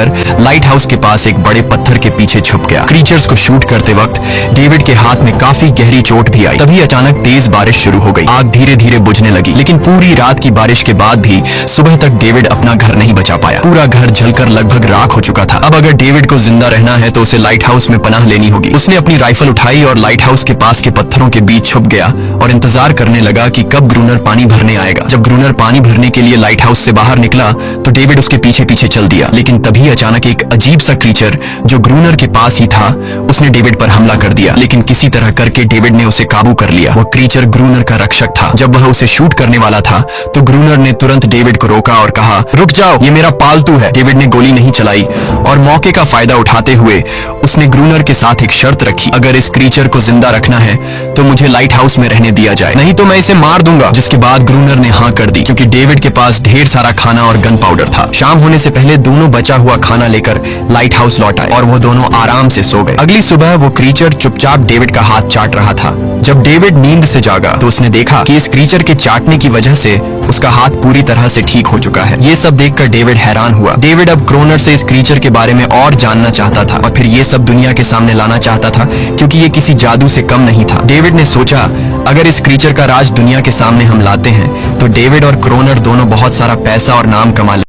लेकर light house के पास एक बड़े पत्थर के पीछे छुप गया। क्रीचर्स को शूट करते वक्त डेविड के हाथ में काफी गहरी चोट भी आई। तभी अचानक तेज बारिश शुरू हो गई। आग धीरे धीरे बुझने लगी, लेकिन पूरी रात की बारिश के बाद भी सुबह तक डेविड अपना घर नहीं बचा पाया। पूरा घर जलकर लगभग राख हो चुका था। अब अगर डेविड को जिंदा रहना है तो उसे लाइट हाउस में पनाह लेनी होगी। उसने अपनी राइफल उठाई और लाइट हाउस के पास के पत्थरों के बीच छुप गया और इंतजार करने लगा कि कब ग्रूनर पानी भरने आएगा। जब ग्रूनर पानी भरने के लिए लाइट हाउस से बाहर निकला तो डेविड उसके पीछे पीछे चल दिया, लेकिन तभी अचानक एक अजीब सा क्रीचर जो ग्रूनर के पास ही था उसने डेविड पर हमला कर दिया। लेकिन किसी तरह करके डेविड ने उसे काबू कर लिया। वह क्रीचर ग्रूनर का रक्षक था। जब वह उसे शूट करने वाला था तो ग्रूनर ने तुरंत डेविड को रोका और कहा, रुक जाओ, ये मेरा पालतू है। डेविड ने गोली नहीं चलाई और मौके का फायदा उठाते हुए उसने ग्रूनर के साथ एक शर्त रखी, अगर इस क्रीचर को जिंदा रखना है तो मुझे लाइट हाउस में रहने दिया जाए, नहीं तो मैं इसे मार दूंगा। जिसके बाद ग्रूनर ने हाँ कर दी, क्योंकि डेविड के पास ढेर सारा खाना और गन पाउडर था। शाम होने से पहले दोनों बचा हुआ खाना लेकर लाइट हाउस लौट आए और वो दोनों आराम से सो गए। अगली सुबह वो क्रीचर चुपचाप डेविड का हाथ चाट रहा था। जब डेविड नींद से जागा तो उसने देखा कि इस क्रीचर के चाटने की वजह से उसका हाथ पूरी तरह से ठीक हो चुका है। ये सब देखकर डेविड हैरान हुआ। डेविड अब क्रोनर से इस क्रीचर के बारे में और जानना चाहता था और फिर ये सब दुनिया के सामने लाना चाहता था, क्योंकि ये किसी जादू से कम नहीं था। डेविड ने सोचा, अगर इस क्रीचर का राज दुनिया के सामने हम लाते हैं तो डेविड और क्रोनर दोनों बहुत सारा पैसा और नाम कमा